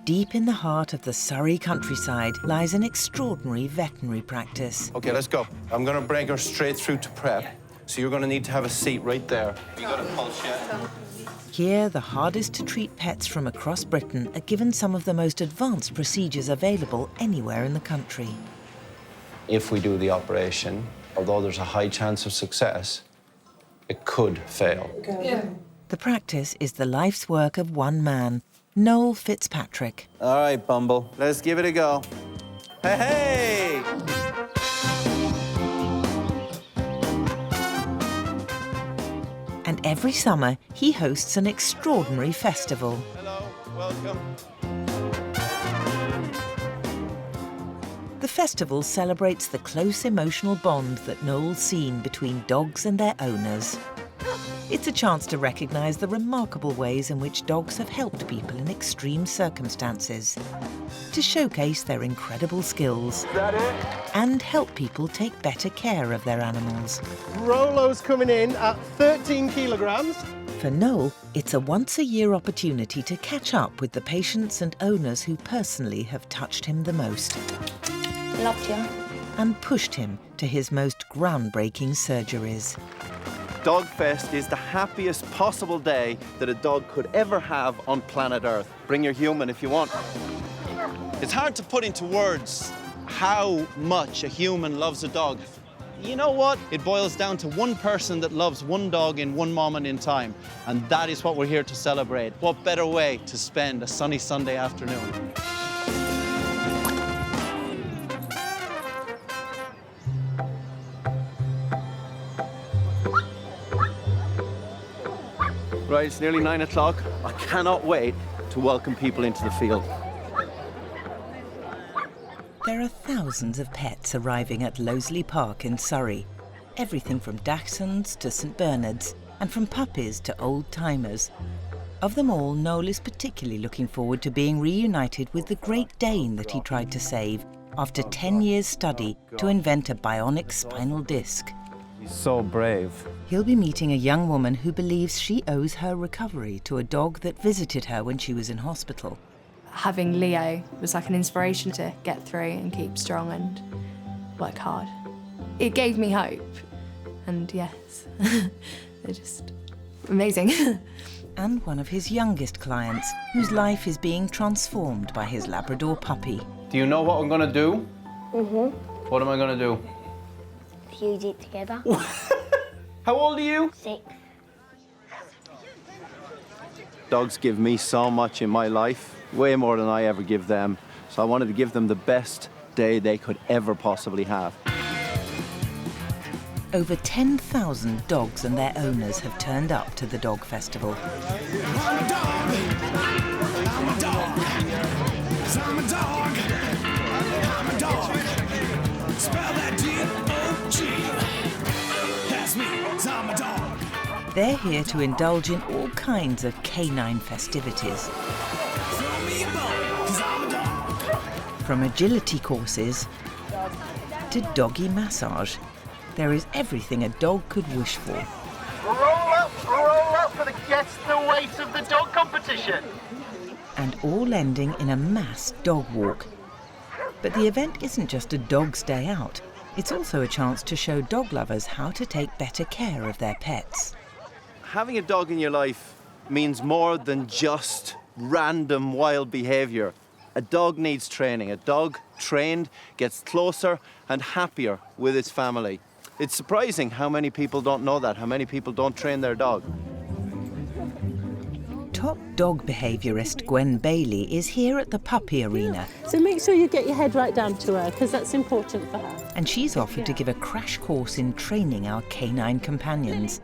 Deep in the heart of the Surrey countryside lies an extraordinary veterinary practice. OK, let's go. I'm going to bring her straight through to prep, so you're going to need to have a seat right there. You got a pulse yet? Here, the hardest-to-treat pets from across Britain are given some of the most advanced procedures available anywhere in the country. If we do the operation, although there's a high chance of success, it could fail. Yeah. The practice is the life's work of one man, Noel Fitzpatrick. All right, Bumble, let's give it a go. Hey, hey! And every summer, he hosts an extraordinary festival. Hello, welcome. The festival celebrates the close emotional bond that Noel's seen between dogs and their owners. It's a chance to recognise the remarkable ways in which dogs have helped people in extreme circumstances, to showcase their incredible skills, and help people take better care of their animals. Rolo's coming in at 13 kilograms. For Noel, it's a once-a-year opportunity to catch up with the patients and owners who personally have touched him the most. Loved you. And pushed him to his most groundbreaking surgeries. Dogfest is the happiest possible day that a dog could ever have on planet Earth. Bring your human if you want. It's hard to put into words how much a human loves a dog. You know what? It boils down to one person that loves one dog in one moment in time, and that is what we're here to celebrate. What better way to spend a sunny Sunday afternoon? Right, it's nearly 9 o'clock. I cannot wait to welcome people into the field. There are thousands of pets arriving at Loseley Park in Surrey. Everything from Dachshunds to St Bernards, and from puppies to old-timers. Of them all, Noel is particularly looking forward to being reunited with the Great Dane that he tried to save after 10 years' study to invent a bionic spinal disc. He's so brave. He'll be meeting a young woman who believes she owes her recovery to a dog that visited her when she was in hospital. Having Leo was like an inspiration to get through and keep strong and work hard. It gave me hope. And yes, they're just amazing. And one of his youngest clients, whose life is being transformed by his Labrador puppy. Do you know what I'm gonna do? Mm-hmm. What am I gonna do? Fuse it together. How old are you? 6. Dogs give me so much in my life, way more than I ever give them. So I wanted to give them the best day they could ever possibly have. Over 10,000 dogs and their owners have turned up to the dog festival. I'm a dog. I'm a dog. I'm a dog. I'm a dog. Spell that D-O-G. That's me. I'm a dog. They're here to indulge in all kinds of canine festivities. Throw me a bone, 'cause I'm a dog. From agility courses to doggy massage, there is everything a dog could wish for. Roll up for the guess the weight of the dog competition. And all ending in a mass dog walk. But the event isn't just a dog's day out. It's also a chance to show dog lovers how to take better care of their pets. Having a dog in your life means more than just random wild behavior. A dog needs training. A dog trained gets closer and happier with its family. It's surprising how many people don't know that, how many people don't train their dog. Top dog behaviourist Gwen Bailey is here at the puppy arena. So make sure you get your head right down to her, because that's important for her. And she's offered to give a crash course in training our canine companions.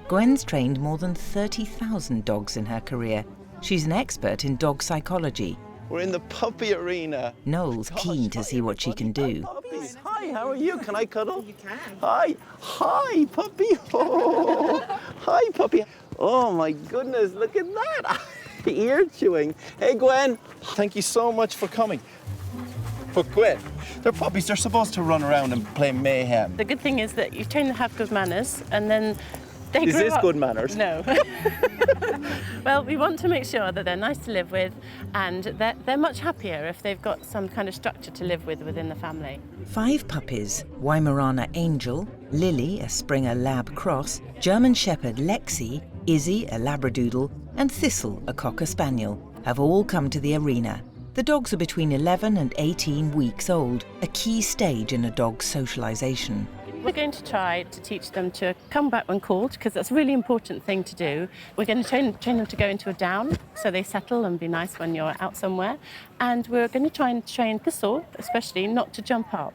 Gwen's trained more than 30,000 dogs in her career. She's an expert in dog psychology. We're in the puppy arena. Noel's keen to see what she can do. Puppies. Hi, how are you? Can I cuddle? You can. Hi. Hi, puppy. Oh. Hi, puppy. Oh, my goodness, look at that. Ear chewing. Hey, Gwen. Thank you so much for coming. But Gwen, they're puppies. They're supposed to run around and play mayhem. The good thing is that you train them to have good manners, and then Is this good manners? No. Well, we want to make sure that they're nice to live with and they're much happier if they've got some kind of structure to live with within the family. 5 puppies, Weimaraner Angel, Lily, a Springer Lab Cross, German Shepherd Lexi, Izzy, a Labradoodle, and Thistle, a Cocker Spaniel, have all come to the arena. The dogs are between 11 and 18 weeks old, a key stage in a dog's socialisation. We're going to try to teach them to come back when called, because that's a really important thing to do. We're going to train them to go into a down, so they settle and be nice when you're out somewhere. And we're going to try and train Thistle, especially, not to jump up.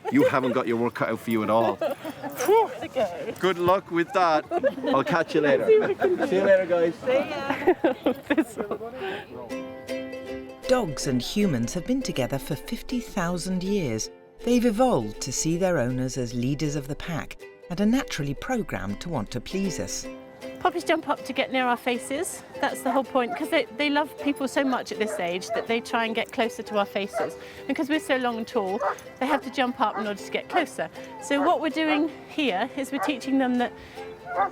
You haven't got your work cut out for you at all. Good luck with that. I'll catch you later. See you later, guys. Dogs and humans have been together for 50,000 years. They've evolved to see their owners as leaders of the pack and are naturally programmed to want to please us. Puppies jump up to get near our faces. That's the whole point, because they love people so much at this age that they try and get closer to our faces. And because we're so long and tall, they have to jump up in order to get closer. So what we're doing here is we're teaching them that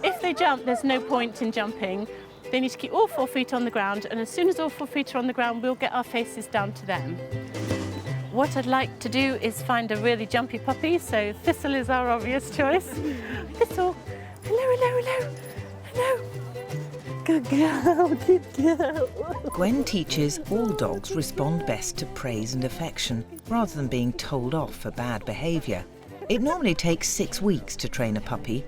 if they jump, there's no point in jumping. They need to keep all 4 feet on the ground, and as soon as all 4 feet are on the ground, we'll get our faces down to them. What I'd like to do is find a really jumpy puppy, so Thistle is our obvious choice. Thistle, hello, hello, hello, hello. Good girl, good girl. Gwen teaches all dogs respond best to praise and affection, rather than being told off for bad behaviour. It normally takes 6 weeks to train a puppy.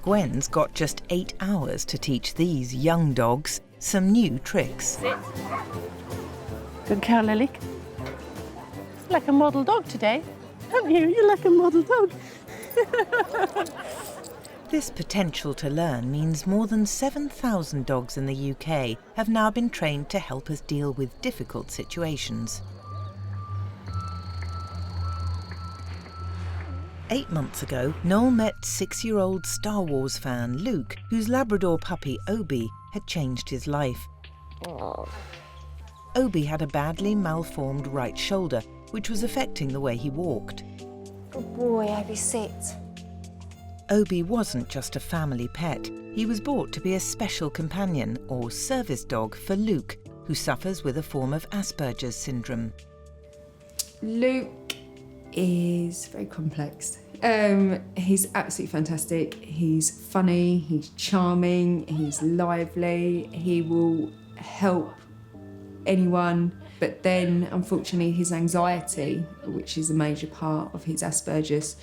Gwen's got just 8 hours to teach these young dogs some new tricks. Sit. Good girl, Lily. Like a model dog today, aren't you? You're like a model dog. This potential to learn means more than 7,000 dogs in the UK have now been trained to help us deal with difficult situations. 8 months ago, Noel met 6-year-old Star Wars fan Luke, whose Labrador puppy Obie had changed his life. Obie had a badly malformed right shoulder, which was affecting the way he walked. Good boy, Obie, sit. Obie wasn't just a family pet. He was bought to be a special companion, or service dog, for Luke, who suffers with a form of Asperger's syndrome. Luke is very complex. He's absolutely fantastic. He's funny, he's charming, he's lively, he will help anyone. But then, unfortunately, his anxiety, which is a major part of his Asperger's,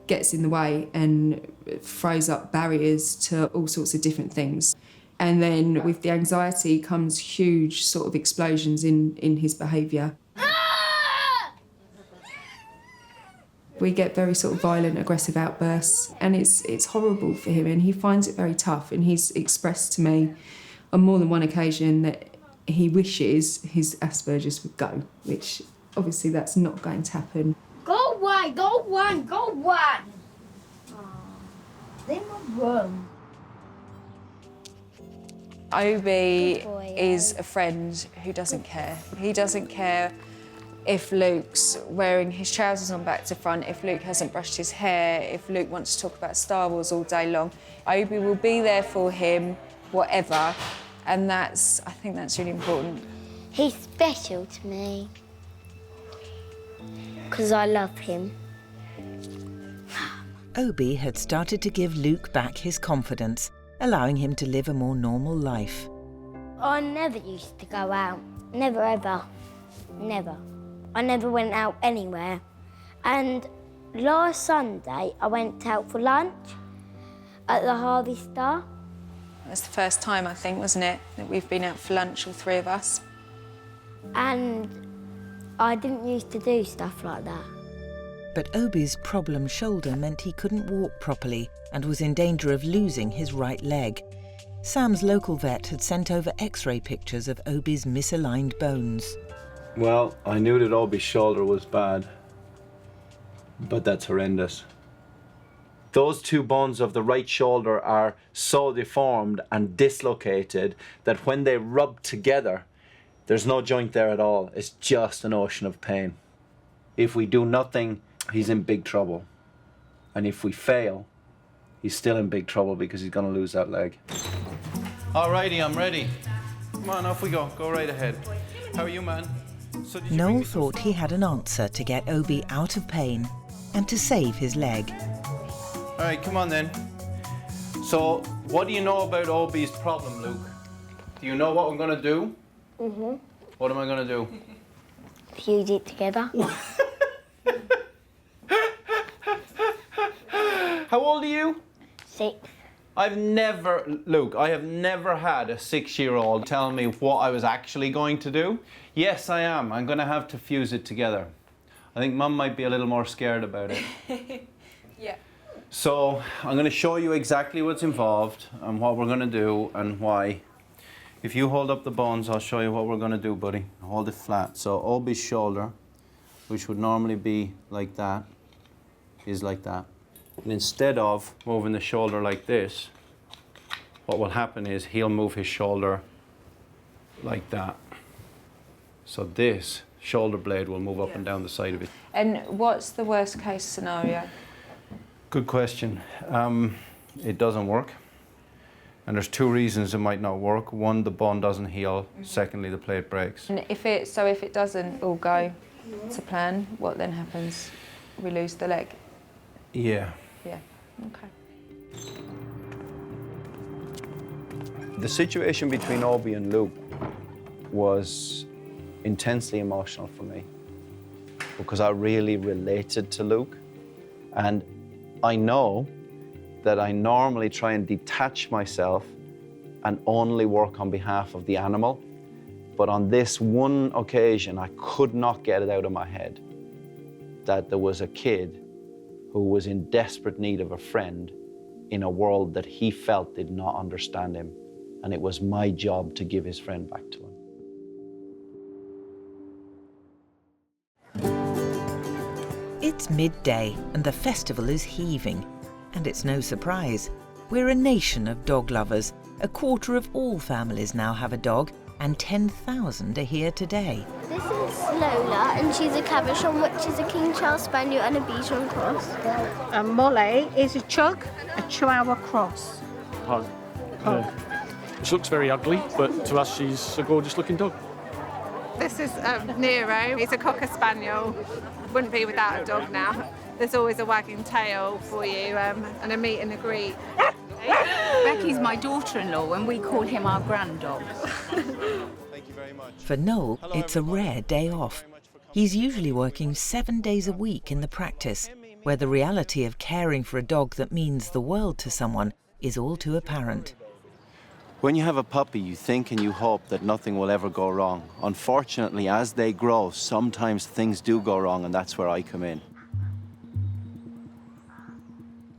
gets in the way and throws up barriers to all sorts of different things. And then with the anxiety comes huge sort of explosions in his behaviour. We get very sort of violent, aggressive outbursts, and it's horrible for him, and he finds it very tough. And he's expressed to me on more than one occasion that he wishes his Asperger's would go, which obviously that's not going to happen. Go away, go away, go away. Leave my room. Obie is a friend who doesn't care. He doesn't care if Luke's wearing his trousers on back to front, if Luke hasn't brushed his hair, if Luke wants to talk about Star Wars all day long. Obie will be there for him, whatever. And I think that's really important. He's special to me. Because I love him. Obie had started to give Luke back his confidence, allowing him to live a more normal life. I never used to go out. Never, ever. Never. I never went out anywhere. And last Sunday, I went out for lunch at the Harvey Star. That's the first time, I think, wasn't it, that we've been out for lunch, all 3 of us. And I didn't used to do stuff like that. But Obie's problem shoulder meant he couldn't walk properly and was in danger of losing his right leg. Sam's local vet had sent over X-ray pictures of Obie's misaligned bones. Well, I knew that Obie's shoulder was bad, but that's horrendous. Those 2 bones of the right shoulder are so deformed and dislocated that when they rub together, there's no joint there at all. It's just an ocean of pain. If we do nothing, he's in big trouble. And if we fail, he's still in big trouble because he's going to lose that leg. Alrighty, I'm ready. Come on, off we go. Go right ahead. How are you, man? So did you bring Noel me some thought he had an answer to get Obie out of pain and to save his leg. All right, come on then. So, what do you know about Obie's problem, Luke? Do you know what I'm gonna do? Mhm. What am I gonna do? Fuse it together. How old are you? 6. I have never had a 6-year-old tell me what I was actually going to do. Yes, I am. I'm gonna have to fuse it together. I think Mum might be a little more scared about it. Yeah. So I'm going to show you exactly what's involved and what we're going to do and why. If you hold up the bones, I'll show you what we're going to do, buddy. Hold it flat. So Obie's shoulder, which would normally be like that, is like that. And instead of moving the shoulder like this, what will happen is he'll move his shoulder like that. So this shoulder blade will move up and down the side of it. And what's the worst case scenario? Good question. It doesn't work. And there's 2 reasons it might not work. One, the bone doesn't heal. Secondly, the plate breaks. And if it doesn't all go to plan, what then happens? We lose the leg? Yeah. Yeah, okay. The situation between Obie and Luke was intensely emotional for me because I really related to Luke. And I know that I normally try and detach myself and only work on behalf of the animal. But on this one occasion, I could not get it out of my head that there was a kid who was in desperate need of a friend in a world that he felt did not understand him. And it was my job to give his friend back to him. It's midday and the festival is heaving. And it's no surprise. We're a nation of dog lovers. A quarter of all families now have a dog, and 10,000 are here today. This is Lola, and she's a Cabochon, which is a King Charles Spaniel and a Bichon cross. And Molly is a Chug, a Chihuahua cross. Pug. She looks very ugly, but to us she's a gorgeous looking dog. This is Nero. He's a Cocker Spaniel. Wouldn't be without a dog now. There's always a wagging tail for you and a meet and a greet. Becky's my daughter-in-law and we call him our grand dog. Thank you very much. For Noel, it's a rare day off. He's usually working 7 days a week in the practice, where the reality of caring for a dog that means the world to someone is all too apparent. When you have a puppy, you think and you hope that nothing will ever go wrong. Unfortunately, as they grow, sometimes things do go wrong, and that's where I come in.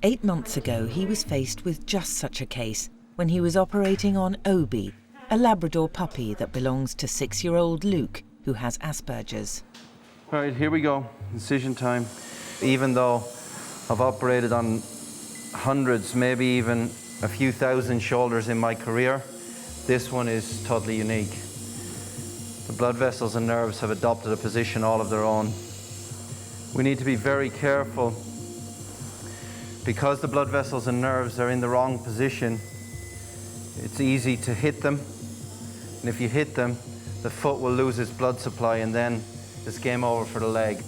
8 months ago, he was faced with just such a case when he was operating on Obie, a Labrador puppy that belongs to 6-year-old Luke, who has Asperger's. All right, here we go. Incision time. Even though I've operated on hundreds, maybe even a few thousand shoulders in my career, this one is totally unique. The blood vessels and nerves have adopted a position all of their own. We need to be very careful. Because the blood vessels and nerves are in the wrong position, it's easy to hit them. And if you hit them, the foot will lose its blood supply and then it's game over for the leg.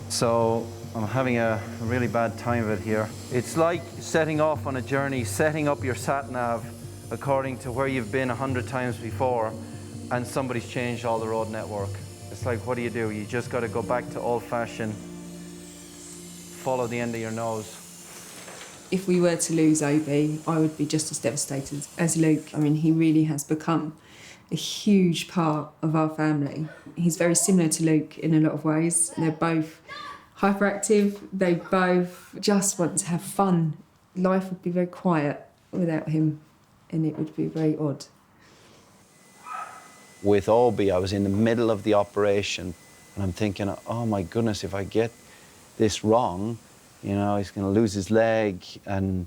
So I'm having a really bad time of it here. It's like setting off on a journey, setting up your sat-nav according to where you've been 100 times before, and somebody's changed all the road network. It's like, what do? You just got to go back to old-fashioned, follow the end of your nose. If we were to lose Obie, I would be just as devastated as Luke. I mean, he really has become a huge part of our family. He's very similar to Luke in a lot of ways. They're both hyperactive. They both just want to have fun. Life would be very quiet without him, and it would be very odd. With Obie, I was in the middle of the operation, and I'm thinking, oh my goodness, if I get this wrong, you know, he's going to lose his leg, and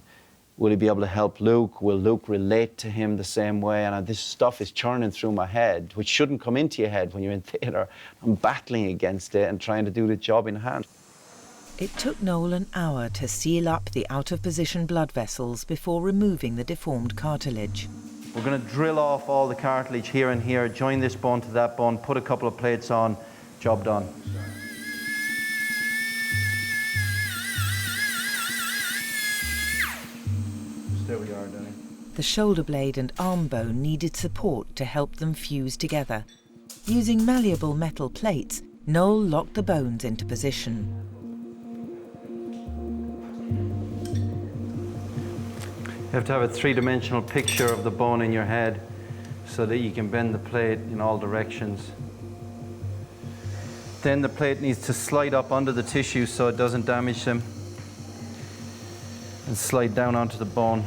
will he be able to help Luke? Will Luke relate to him the same way? And this stuff is churning through my head, which shouldn't come into your head when you're in theatre. I'm battling against it and trying to do the job in hand. It took Noel an hour to seal up the out-of-position blood vessels before removing the deformed cartilage. We're going to drill off all the cartilage here and here, join this bone to that bone, put a couple of plates on, job done. There we are, Danny. The shoulder blade and arm bone needed support to help them fuse together. Using malleable metal plates, Noel locked the bones into position. You have to have a three-dimensional picture of the bone in your head so that you can bend the plate in all directions. Then the plate needs to slide up under the tissue so it doesn't damage them, and slide down onto the bone.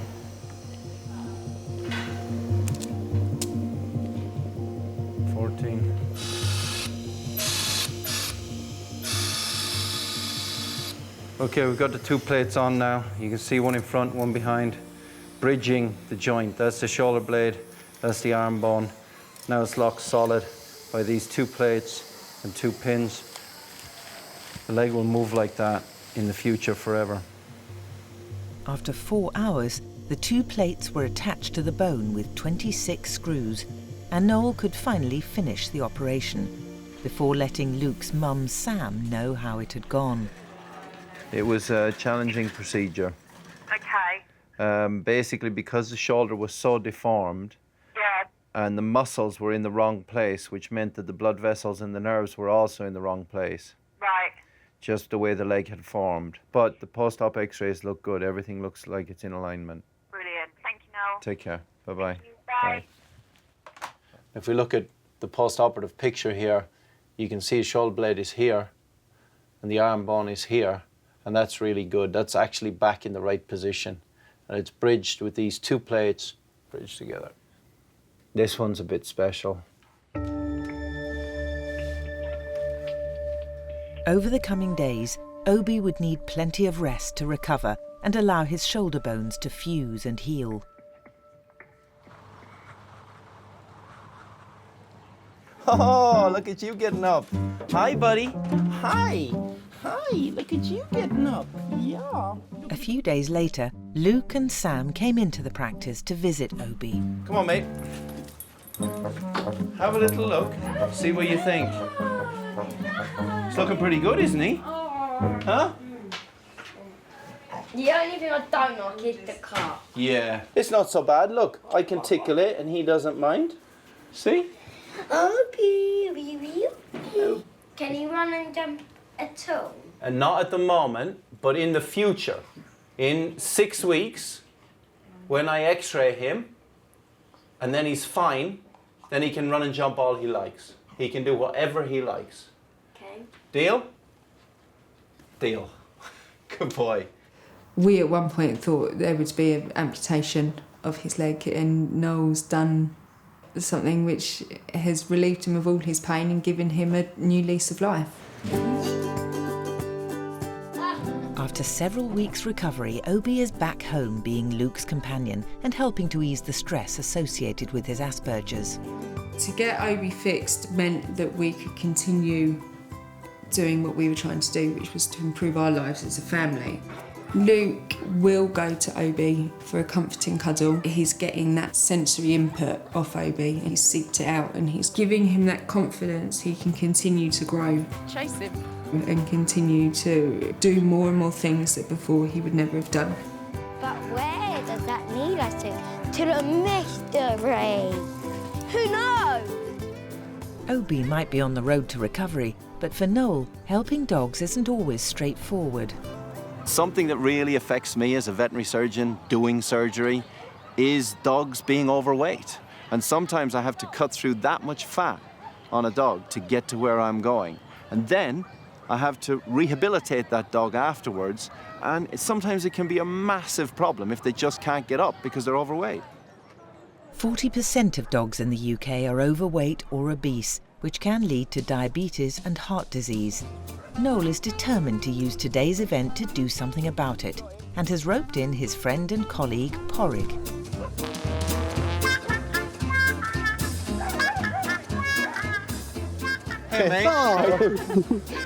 Okay, we've got the two plates on now. You can see one in front, one behind, bridging the joint. That's the shoulder blade, that's the arm bone. Now it's locked solid by these two plates and two pins. The leg will move like that in the future forever. After 4 hours, the two plates were attached to the bone with 26 screws, and Noel could finally finish the operation before letting Luke's mum, Sam, know how it had gone. It was a challenging procedure. Okay. Basically, because the shoulder was so deformed, and the muscles were in the wrong place, which meant that the blood vessels and the nerves were also in the wrong place. Right. Just the way the leg had formed. But the post-op x-rays look good. Everything looks like it's in alignment. Brilliant. Thank you, Noel. Take care. Bye-bye. Bye. If we look at the post-operative picture here, you can see the shoulder blade is here and the arm bone is here, and that's really good. That's actually back in the right position, and it's bridged with these two plates bridged together. This one's a bit special. Over the coming days, Obie would need plenty of rest to recover and allow his shoulder bones to fuse and heal. Oh, look at you getting up. Hi, buddy. Hi. Hi, look at you getting up. Yeah. A few days later, Luke and Sam came into the practice to visit Obie. Come on, mate. Have a little look. See what you think. He's looking pretty good, isn't he? Huh? The only thing I don't like is the car. Yeah. It's not so bad. Look, I can tickle it and he doesn't mind. See? Obie. Can he run and jump at all? And not at the moment, but in the future. In 6 weeks, when I x-ray him, and then he's fine, then he can run and jump all he likes. He can do whatever he likes. Okay. Deal? Deal. Good boy. We at one point thought there would be an amputation of his leg, and Noel's done something which has relieved him of all his pain and given him a new lease of life. After several weeks' recovery, Obie is back home being Luke's companion and helping to ease the stress associated with his Asperger's. To get Obie fixed meant that we could continue doing what we were trying to do, which was to improve our lives as a family. Luke will go to Obie for a comforting cuddle. He's getting that sensory input off Obie. He's seeked it out and he's giving him that confidence he can continue to grow. Chase him. And continue to do more and more things that before he would never have done. But where does that lead us to? To the mystery. Who knows? Obie might be on the road to recovery, but for Noel, helping dogs isn't always straightforward. Something that really affects me as a veterinary surgeon doing surgery is dogs being overweight. And sometimes I have to cut through that much fat on a dog to get to where I'm going. And then I have to rehabilitate that dog afterwards. And sometimes it can be a massive problem if they just can't get up because they're overweight. 40% of dogs in the UK are overweight or obese, which can lead to diabetes and heart disease. Noel is determined to use today's event to do something about it, and has roped in his friend and colleague, Porrig. Hey, mate.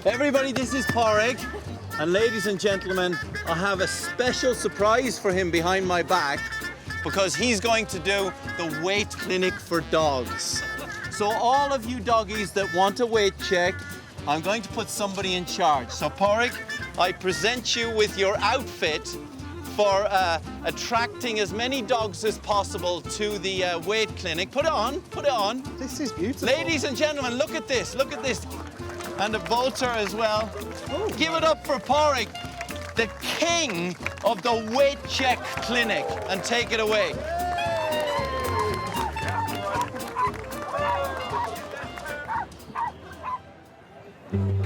Everybody, this is Porrig. And ladies and gentlemen, I have a special surprise for him behind my back because he's going to do the weight clinic for dogs. So all of you doggies that want a weight check, I'm going to put somebody in charge. So Porrig, I present you with your outfit for attracting as many dogs as possible to the weight clinic. Put it on, put it on. This is beautiful. Ladies and gentlemen, look at this, look at this. And a bolter as well. Ooh. Give it up for Porrig, the king of the weight check clinic, and take it away.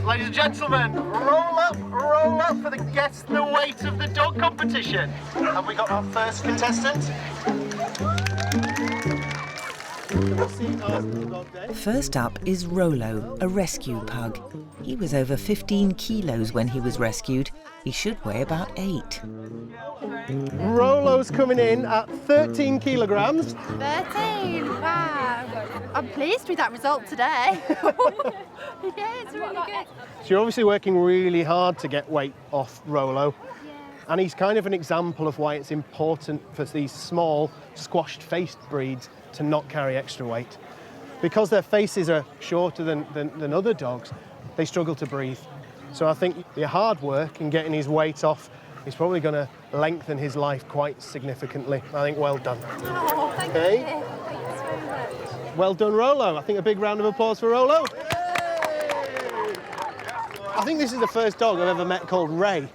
Ladies and gentlemen, roll up for the Guess the Weight of the Dog competition. Have we got our first contestant? First up is Rollo, a rescue pug. He was over 15 kilos when he was rescued. He should weigh about 8. Rollo's coming in at 13 kilograms. 13, wow. I'm pleased with that result today. Yeah, it's really good. So you're obviously working really hard to get weight off Rollo. And he's kind of an example of why it's important for these small, squashed-faced breeds to not carry extra weight. Because their faces are shorter than other dogs, they struggle to breathe. So I think your hard work in getting his weight off is probably going to lengthen his life quite significantly. I think well done. Oh, thank you. Thanks very much. Well done, Rollo. I think a big round of applause for Rollo. I think this is the first dog I've ever met called Ray.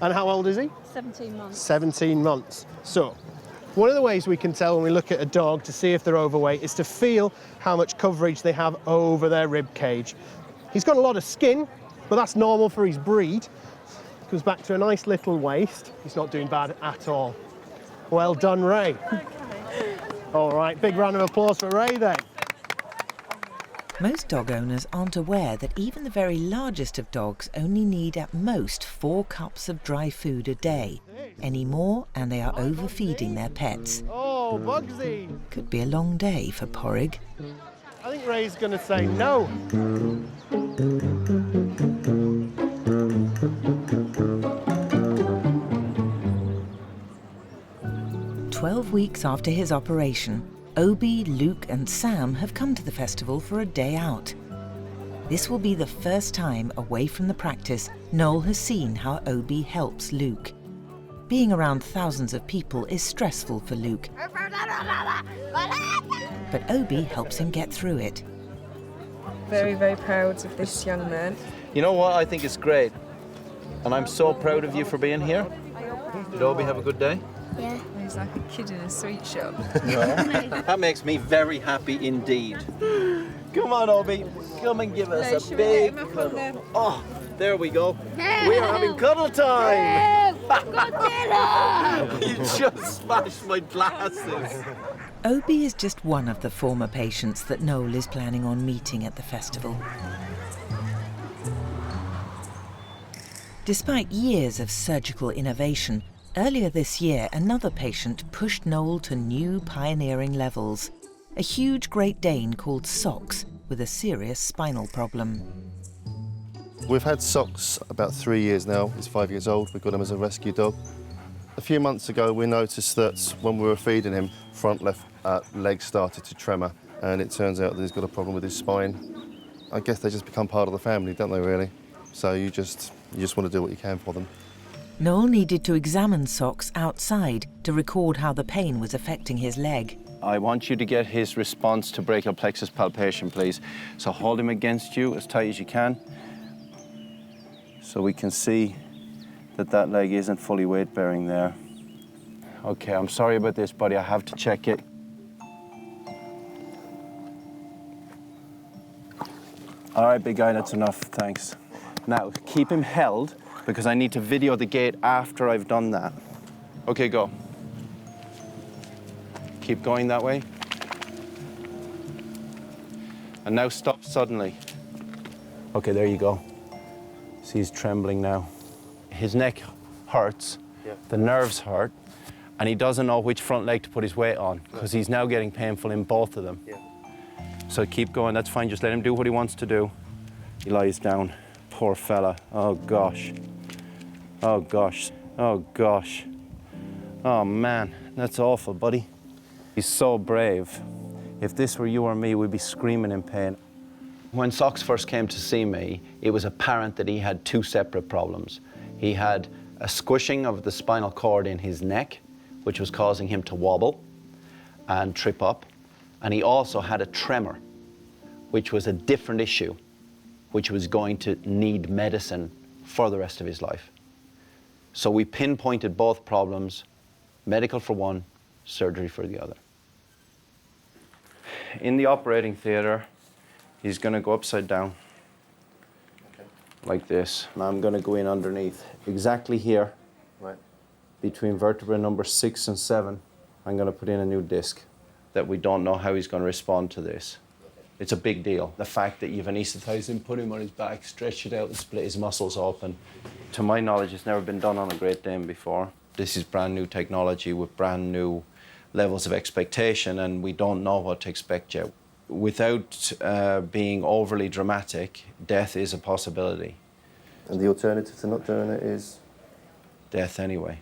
And how old is he? 17 months. 17 months. So, one of the ways we can tell when we look at a dog to see if they're overweight is to feel how much coverage they have over their rib cage. He's got a lot of skin, but that's normal for his breed. Comes back to a nice little waist. He's not doing bad at all. Well done, Ray. All right, big round of applause for Ray then. Most dog owners aren't aware that even the very largest of dogs only need at most 4 cups of dry food a day. Any more and they are overfeeding their pets. Oh, Bugsy! Could be a long day for Porrig. I think Ray's going to say no. 12 weeks after his operation, Obie, Luke and Sam have come to the festival for a day out. This will be the first time away from the practice Noel has seen how Obie helps Luke. Being around thousands of people is stressful for Luke, but Obie helps him get through it. Very, very proud of this young man. You know what? I think it's great. And I'm so proud of you for being here. Did Obie have a good day? Yeah. He's like a kid in a sweet shop. That makes me very happy indeed. Come on, Obie. Come and give us a big cuddle. Oh, there we go. We are having cuddle time. You just smashed my glasses. Obie is just one of the former patients that Noel is planning on meeting at the festival. Despite years of surgical innovation, earlier this year another patient pushed Noel to new pioneering levels. A huge Great Dane called Socks with a serious spinal problem. We've had Socks about 3 years now. He's 5 years old. We got him as a rescue dog. A few months ago, we noticed that when we were feeding him, front left leg started to tremor, and it turns out that he's got a problem with his spine. I guess they just become part of the family, don't they, really? So you just want to do what you can for them. Noel needed to examine Socks outside to record how the pain was affecting his leg. I want you to get his response to brachial plexus palpation, please. So hold him against you as tight as you can, so we can see that that leg isn't fully weight-bearing there. Okay, I'm sorry about this, buddy. I have to check it. All right, big guy, that's enough, thanks. Now, keep him held, because I need to video the gait after I've done that. Okay, go. Keep going that way. And now stop suddenly. Okay, there you go. See, he's trembling now. His neck hurts, the nerves hurt, and he doesn't know which front leg to put his weight on, because he's now getting painful in both of them. So keep going, that's fine, just let him do what he wants to do. He lies down, poor fella, oh gosh. Oh, gosh. Oh, gosh. Oh, man. That's awful, buddy. He's so brave. If this were you or me, we'd be screaming in pain. When Socks first came to see me, it was apparent that he had two separate problems. He had a squishing of the spinal cord in his neck, which was causing him to wobble and trip up. And he also had a tremor, which was a different issue, which was going to need medicine for the rest of his life. So we pinpointed both problems, medical for one, surgery for the other. In the operating theatre, he's going to go upside down, like this. And I'm going to go in underneath, exactly here, right, between vertebra number 6 and 7. I'm going to put in a new disc that we don't know how he's going to respond to this. It's a big deal. The fact that you've anesthetized him, put him on his back, stretched it out and split his muscles open. To my knowledge, it's never been done on a Great Dane before. This is brand new technology with brand new levels of expectation, and we don't know what to expect yet. Without being overly dramatic, death is a possibility. And the alternative to not doing it is? Death anyway.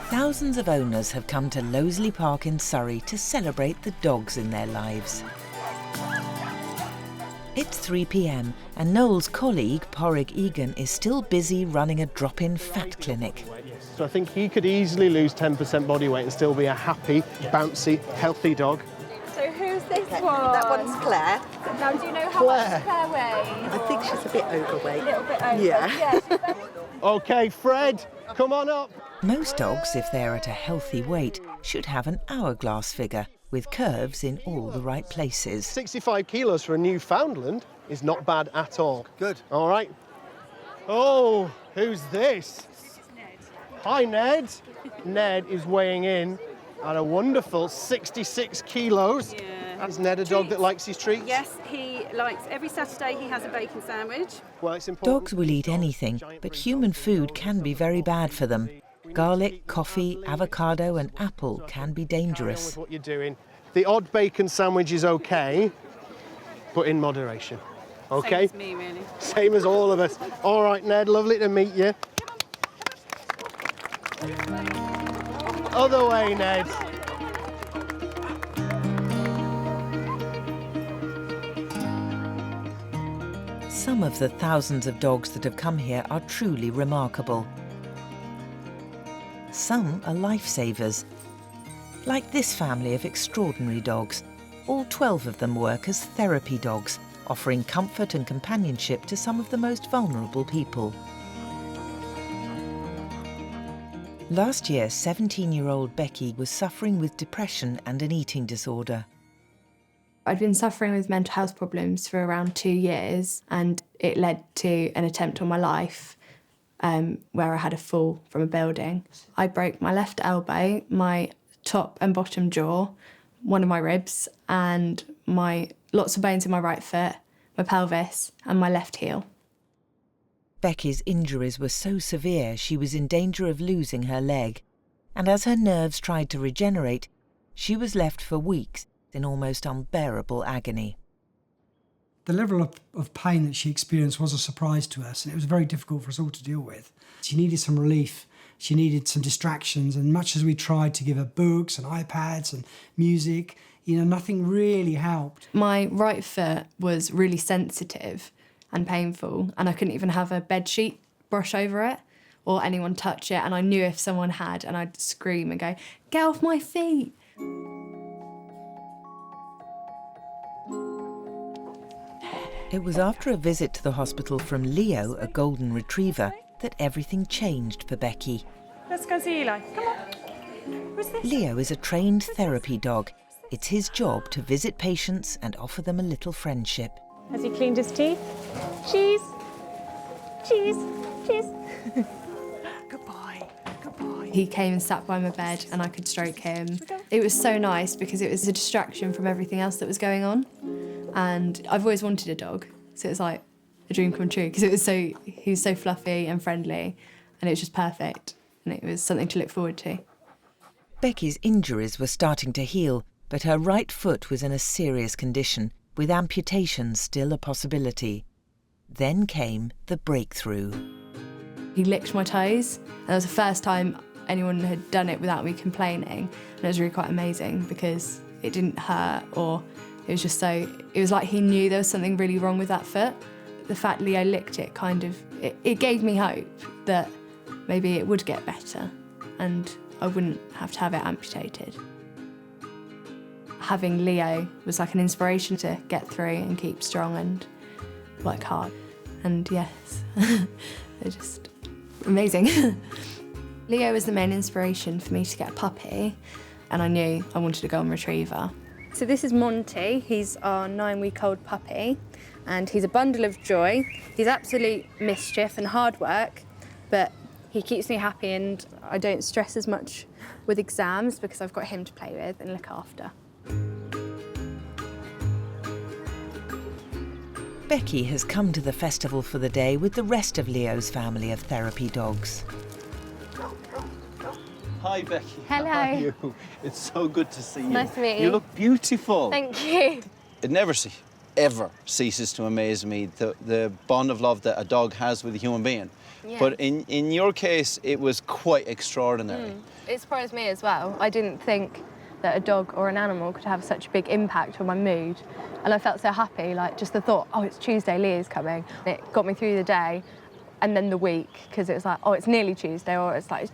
Thousands of owners have come to Loseley Park in Surrey to celebrate the dogs in their lives. It's 3 p.m. and Noel's colleague, Porrig Egan, is still busy running a drop-in fat clinic. So I think he could easily lose 10% body weight and still be a happy, bouncy, healthy dog. So who's this one? That one's Claire. Now, do you know how much Claire weighs? I think she's a bit overweight. A little bit over. Yeah. OK, Fred, come on up. Most dogs, if they're at a healthy weight, should have an hourglass figure with curves in all the right places. 65 kilos for a Newfoundland is not bad at all. Good. All right. Oh, who's this? Ned. Hi, Ned. Ned is weighing in at a wonderful 66 kilos. Yeah. Is Ned a dog that likes his treats? Yes, he likes, every Saturday he has a bacon sandwich. Well, it's important. Dogs will eat anything, but human food can be very bad for them. Garlic, coffee, avocado and apple can be dangerous. With what you're doing. The odd bacon sandwich is OK, but in moderation. OK? Same as me, really. Same as all of us. All right, Ned, lovely to meet you. Other way, Ned. Some of the thousands of dogs that have come here are truly remarkable. Some are lifesavers, like this family of extraordinary dogs. All 12 of them work as therapy dogs, offering comfort and companionship to some of the most vulnerable people. Last year, 17-year-old Becky was suffering with depression and an eating disorder. I'd been suffering with mental health problems for around 2 years, and it led to an attempt on my life. Where I had a fall from a building. I broke my left elbow, my top and bottom jaw, one of my ribs, and lots of bones in my right foot, my pelvis, and my left heel. Becky's injuries were so severe she was in danger of losing her leg, and as her nerves tried to regenerate, she was left for weeks in almost unbearable agony. The level of pain that she experienced was a surprise to us, and it was very difficult for us all to deal with. She needed some relief, she needed some distractions, and much as we tried to give her books and iPads and music, nothing really helped. My right foot was really sensitive and painful, and I couldn't even have a bed sheet brush over it or anyone touch it, and I knew if someone had, and I'd scream and go, "Get off my feet!" It was after a visit to the hospital from Leo, a golden retriever, that everything changed for Becky. Let's go see Eli. Come on. Who's this? Leo is a trained therapy dog. It's his job to visit patients and offer them a little friendship. Has he cleaned his teeth? Cheese. Cheese. Cheese. Goodbye. Goodbye. He came and sat by my bed and I could stroke him. It was so nice because it was a distraction from everything else that was going on. And I've always wanted a dog, so it was like a dream come true because he was so fluffy and friendly, and it was just perfect, and it was something to look forward to. Becky's injuries were starting to heal, but her right foot was in a serious condition, with amputation still a possibility. Then came the breakthrough. He licked my toes, and that was the first time anyone had done it without me complaining, and it was really quite amazing because it didn't hurt, or it was just so, it was like he knew there was something really wrong with that foot. The fact Leo licked it it gave me hope that maybe it would get better and I wouldn't have to have it amputated. Having Leo was like an inspiration to get through and keep strong and work hard. And yes, they're just amazing. Leo was the main inspiration for me to get a puppy, and I knew I wanted a golden retriever. So this is Monty. He's our 9-week-old puppy, and he's a bundle of joy. He's absolute mischief and hard work, but he keeps me happy, and I don't stress as much with exams because I've got him to play with and look after. Becky has come to the festival for the day with the rest of Leo's family of therapy dogs. Hi, Becky. Hello. How are you? It's so good to see you. Nice to meet you. You look beautiful. Thank you. It never ever ceases to amaze me, the bond of love that a dog has with a human being. Yeah. But in your case, it was quite extraordinary. It surprised me as well. I didn't think that a dog or an animal could have such a big impact on my mood. And I felt so happy, like just the thought, oh, it's Tuesday, Leah's coming. It got me through the day and then the week, because it was like, oh, it's nearly Tuesday, or it's like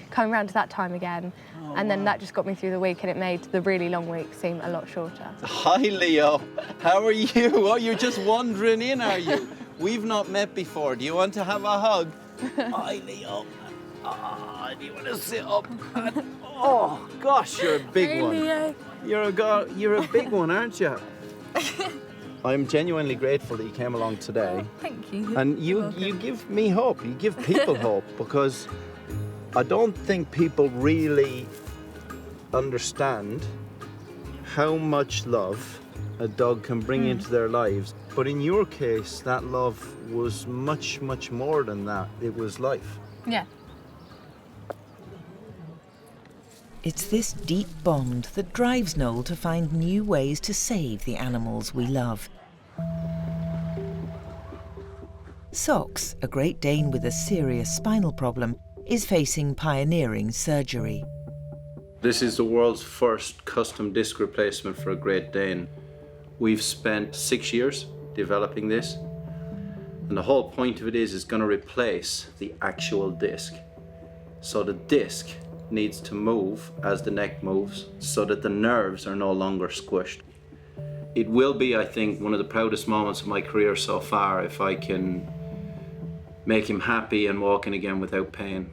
coming around to that time again. And then that just got me through the week, and it made the really long week seem a lot shorter. Hi, Leo. How are you? Oh, you're just wandering in, are you? We've not met before. Do you want to have a hug? Hi, Leo. Oh, do you want to sit up? Oh, gosh, you're a big one. Leo. You're a big one, aren't you? I'm genuinely grateful that you came along today. Thank you. And you give me hope. You give people hope, because I don't think people really understand how much love a dog can bring into their lives. But in your case, that love was much, much more than that. It was life. Yeah. It's this deep bond that drives Noel to find new ways to save the animals we love. Socks, a Great Dane with a serious spinal problem, is facing pioneering surgery. This is the world's first custom disc replacement for a Great Dane. We've spent 6 years developing this, and the whole point of it is going to replace the actual disc. So the disc needs to move as the neck moves, so that the nerves are no longer squished. It will be, I think, one of the proudest moments of my career so far if I can make him happy and walking again without pain.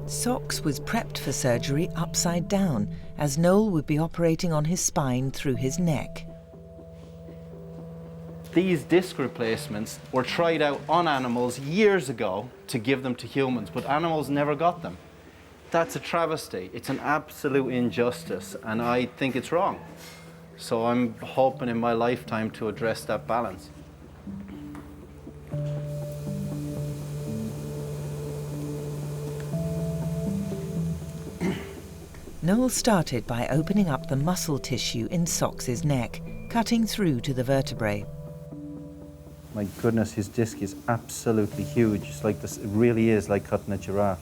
Socks was prepped for surgery upside down, as Noel would be operating on his spine through his neck. These disc replacements were tried out on animals years ago to give them to humans, but animals never got them. That's a travesty. It's an absolute injustice, and I think it's wrong. So I'm hoping in my lifetime to address that balance. Noel started by opening up the muscle tissue in Socks's neck, cutting through to the vertebrae. My goodness, his disc is absolutely huge. It's like this, it really is like cutting a giraffe.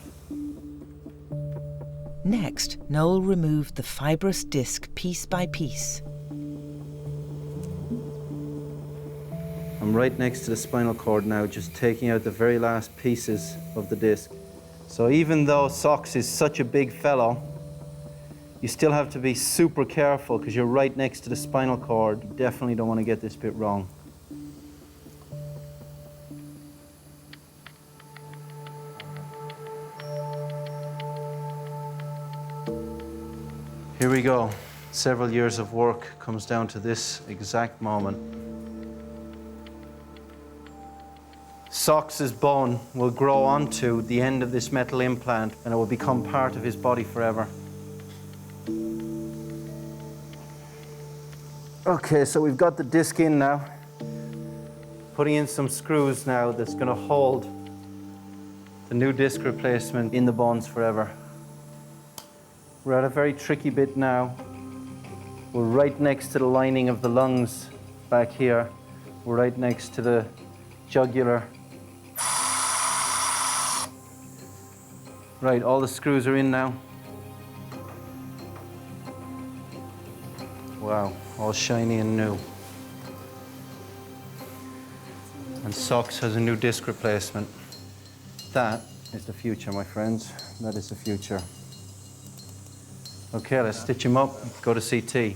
Next, Noel removed the fibrous disc piece by piece. I'm right next to the spinal cord now, just taking out the very last pieces of the disc. So even though Socks is such a big fellow, you still have to be super careful because you're right next to the spinal cord. You definitely don't want to get this bit wrong. Here we go. Several years of work comes down to this exact moment. Socks's bone will grow onto the end of this metal implant, and it will become part of his body forever. Okay, so we've got the disc in now. Putting in some screws now that's going to hold The new disc replacement in the bones forever. We're at a very tricky bit now. We're right next to the lining of the lungs back here. We're right next to the jugular. Right, all the screws are in now. Wow, all shiny and new. And Socks has a new disc replacement. That is the future, my friends. That is the future. Okay, let's stitch him up, go to CT.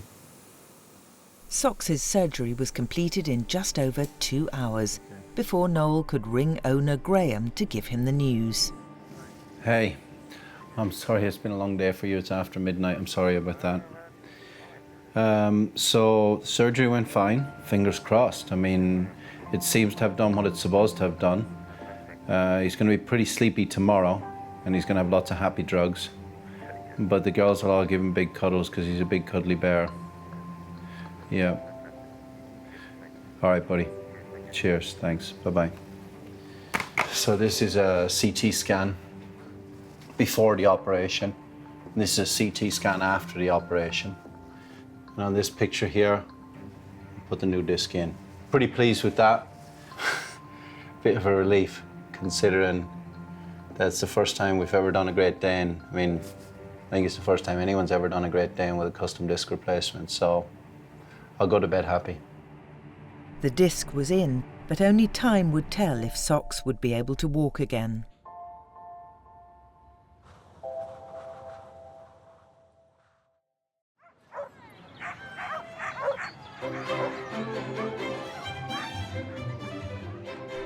Socks's surgery was completed in just over 2 hours before Noel could ring owner Graham to give him the news. Hey, I'm sorry it's been a long day for you. It's after midnight. I'm sorry about that. So surgery went fine, fingers crossed. I mean, it seems to have done what it's supposed to have done. He's going to be pretty sleepy tomorrow, and he's going to have lots of happy drugs. But the girls will all give him big cuddles because he's a big cuddly bear. Yeah. All right, buddy. Cheers. Thanks. Bye-bye. So this is a CT scan before the operation. This is a CT scan after the operation. And on this picture here, put the new disc in. Pretty pleased with that. Bit of a relief, considering that's the first time we've ever done a Great Dane. I mean, I think it's the first time anyone's ever done a Great Dane with a custom disc replacement, so I'll go to bed happy. The disc was in, but only time would tell if Socks would be able to walk again.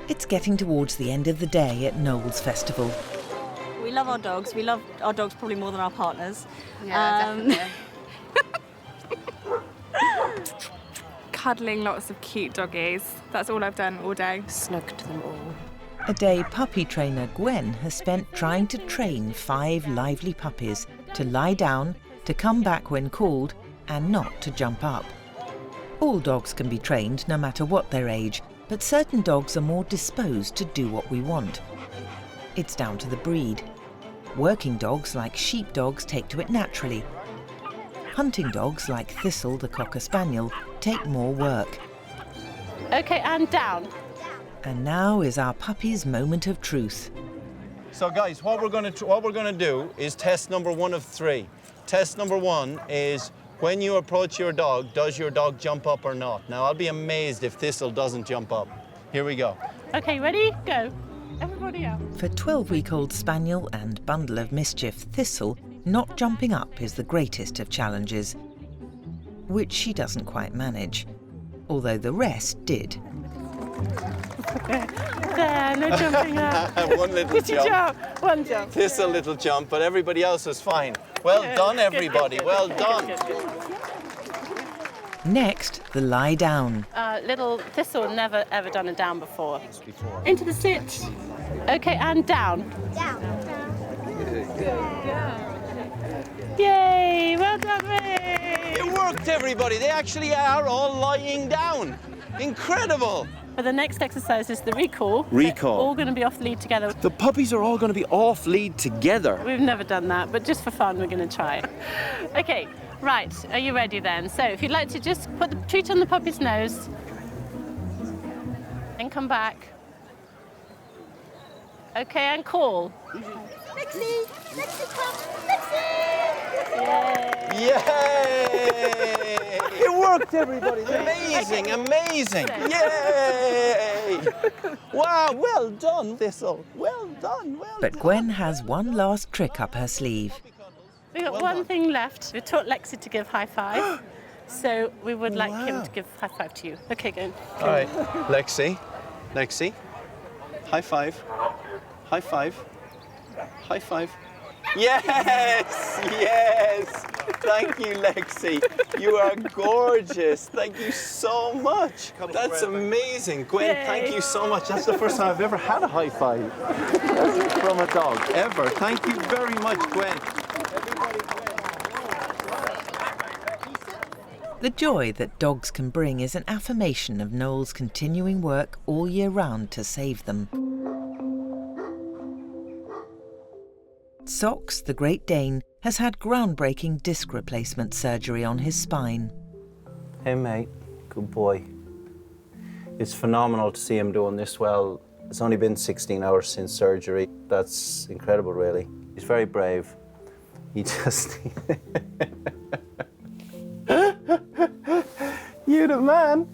It's getting towards the end of the day at Noel's festival. We love our dogs. We love our dogs probably more than our partners. Yeah, definitely. Cuddling lots of cute doggies. That's all I've done all day. Snugged them all. A day puppy trainer Gwen has spent trying to train 5 lively puppies to lie down, to come back when called, and not to jump up. All dogs can be trained no matter what their age, but certain dogs are more disposed to do what we want. It's down to the breed. Working dogs like sheepdogs take to it naturally. Hunting dogs like Thistle, the Cocker Spaniel, take more work. Okay, and down. And now is our puppy's moment of truth. So guys, what we're going to do is test number 1 of 3. Test number 1 is when you approach your dog, does your dog jump up or not? Now, I'll be amazed if Thistle doesn't jump up. Here we go. Okay, ready? Go. Everybody out. For 12-week-old Spaniel and bundle of mischief Thistle, not jumping up is the greatest of challenges, which she doesn't quite manage, although the rest did. There, no jumping up. One little Did you jump? One jump. Thistle little jump, but everybody else was fine. Well done, everybody. Well done. Next, the lie down. Little Thistle never ever done a down before. Into the sit. Okay, and down. Down. Yay! Well done, Ray! It worked, everybody. They actually are all lying down. Incredible. But the next exercise is the recall. Recall. They're all going to be off lead together. The puppies are all going to be off lead together. We've never done that, but just for fun, we're going to try. Okay, right. Are you ready then? So if you'd like to just put the treat on the puppy's nose and come back. Okay, and call. Lexi! Lexi, come! Lexi! Yay! It worked, everybody. Amazing, amazing. Yay! Wow, well done, Thistle. Well done, well But Gwen has one last trick up her sleeve. We've got one thing left. We taught Lexi to give high five, so we would like him to give high five to you. Okay, go. All right, Lexi. Lexi. High five. High five. High five. Yes! Yes! Thank you, Lexi. You are gorgeous. Thank you so much. That's amazing. Gwen, thank you so much. That's the first time I've ever had a high five from a dog, ever. Thank you very much, Gwen. The joy that dogs can bring is an affirmation of Noel's continuing work all year round to save them. Socks, the Great Dane, has had groundbreaking disc replacement surgery on his spine. Hey mate, good boy. It's phenomenal to see him doing this well. It's only been 16 hours since surgery. That's incredible, really. He's very brave. He just... You the man.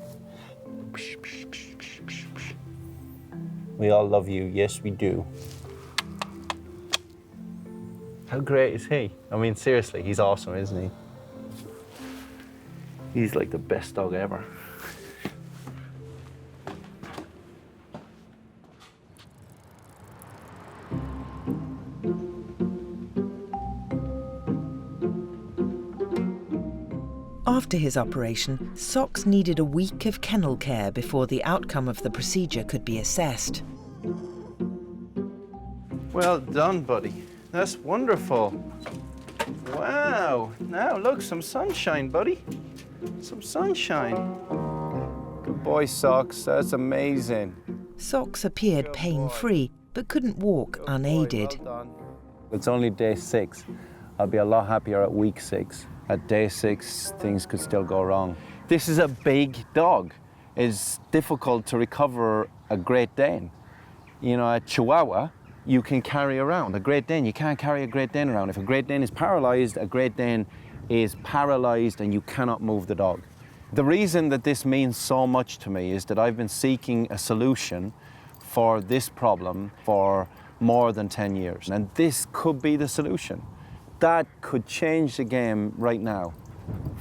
We all love you, yes we do. How great is he? I mean, seriously, he's awesome, isn't he? He's like the best dog ever. After his operation, Socks needed a week of kennel care before the outcome of the procedure could be assessed. Well done, buddy. That's wonderful. Wow. Now, look, some sunshine, buddy. Some sunshine. Good boy, Socks. That's amazing. Socks appeared pain-free, but couldn't walk unaided. It's only day 6. I'll be a lot happier at week 6. At day 6, things could still go wrong. This is a big dog. It's difficult to recover a Great Dane. You know, a Chihuahua, you can carry around. A Great Dane, you can't carry a Great Dane around. If a Great Dane is paralyzed, a Great Dane is paralyzed and you cannot move the dog. The reason that this means so much to me is that I've been seeking a solution for this problem for more than 10 years. And this could be the solution. That could change the game right now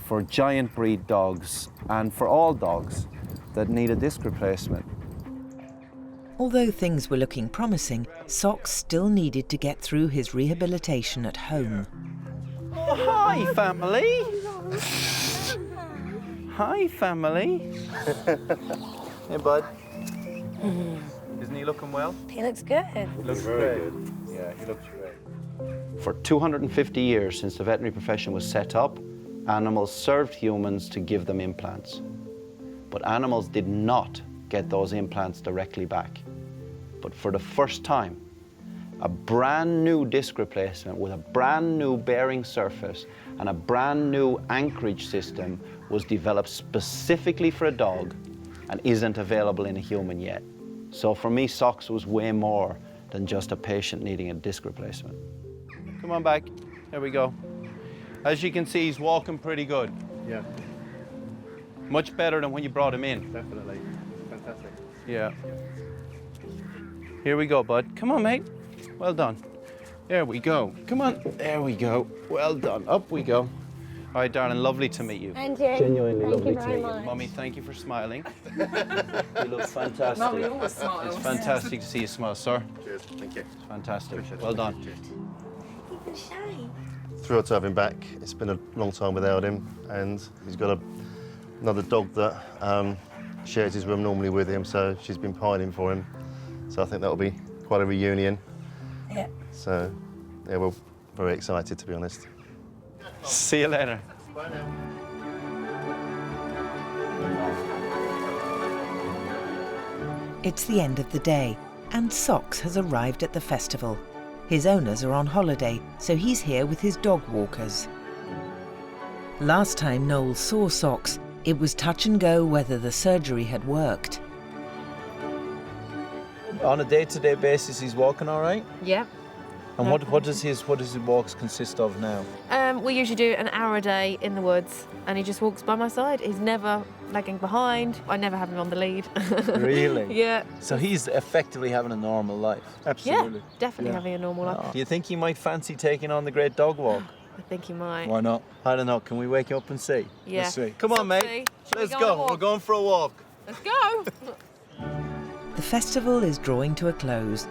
for giant breed dogs and for all dogs that need a disc replacement. Although things were looking promising, Socks still needed to get through his rehabilitation at home. Oh, hi, family. Hi, family. Hey, bud. Isn't he looking well? He looks good. He looks great. Yeah, he looks great. For 250 years since the veterinary profession was set up, animals served humans to give them implants. But animals did not get those implants directly back. But for the first time, a brand new disc replacement with a brand new bearing surface and a brand new anchorage system was developed specifically for a dog and isn't available in a human yet. So for me, Socks was way more than just a patient needing a disc replacement. Come on back. There we go. As you can see, he's walking pretty good. Yeah. Much better than when you brought him in. Definitely. Fantastic. Yeah. Here we go, bud. Come on, mate. Well done. There we go. Come on. There we go. Well done. Up we go. All right, darling, lovely to meet you. And you. Genuinely Thank lovely you to very meet much. you. Mummy, thank you for smiling. You look fantastic. Mummy always smiles. It's fantastic to see you smile, sir. Cheers. Thank you. It's fantastic. Well done. Thrilled to have him back. It's been a long time without him, and he's got another dog that shares his room normally with him, so she's been pining for him. So I think that'll be quite a reunion. Yeah. So, yeah, we're very excited, to be honest. See you later. Bye now. It's the end of the day, and Socks has arrived at the festival. His owners are on holiday, so he's here with his dog walkers. Last time Noel saw Socks, it was touch and go whether the surgery had worked. On a day-to-day basis, he's walking all right? Yeah. And what does his walks consist of now? We usually do an hour a day in the woods, and he just walks by my side. He's never lagging behind. I never have him on the lead. Really? Yeah. So he's effectively having a normal life. Yeah, definitely having a normal life. Do you think he might fancy taking on the Great Dog Walk? I think he might. Why not? I don't know. Can we wake up and see? Yeah. Let's see. Come on, mate. Let's go. We're going for a walk. Let's go. The festival is drawing to a close.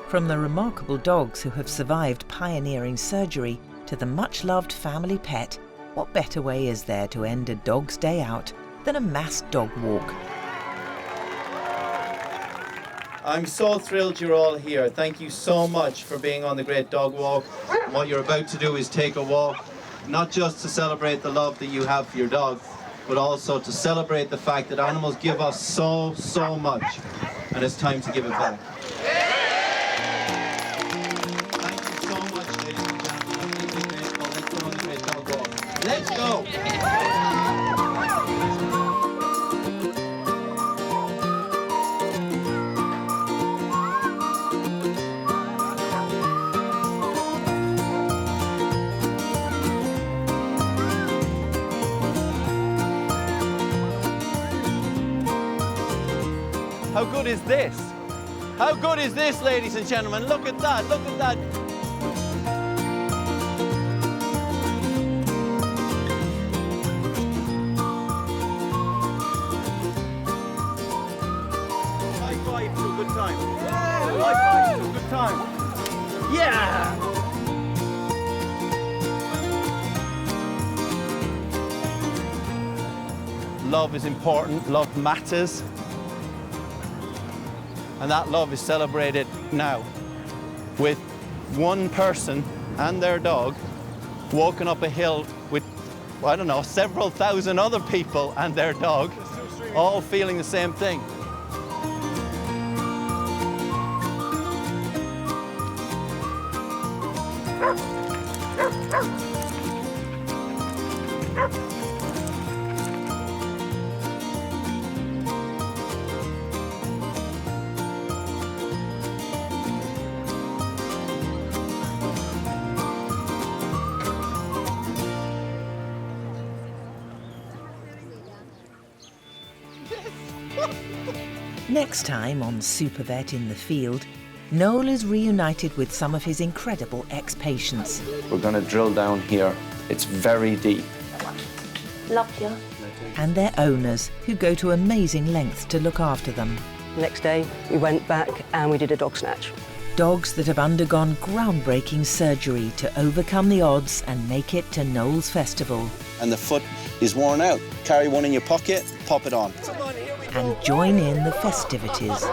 From the remarkable dogs who have survived pioneering surgery to the much-loved family pet, what better way is there to end a dog's day out than a mass dog walk? I'm so thrilled you're all here. Thank you so much for being on the Great Dog Walk. What you're about to do is take a walk, not just to celebrate the love that you have for your dog, but also to celebrate the fact that animals give us so much, and it's time to give it back. Thank you How good is this? How good is this, ladies and gentlemen? Look at that, look at that. High five to a good time. High five to a good time. Yeah! Love is important, love matters. And that love is celebrated now with one person and their dog walking up a hill with, I don't know, several thousand other people and their dog, all feeling the same thing. Next time on Supervet in the Field, Noel is reunited with some of his incredible ex-patients. We're going to drill down here. It's very deep. Love you. And their owners, who go to amazing lengths to look after them. The next day, we went back and we did a dog snatch. Dogs that have undergone groundbreaking surgery to overcome the odds and make it to Noel's festival. And the foot is worn out. Carry one in your pocket, pop it on. And join in the festivities.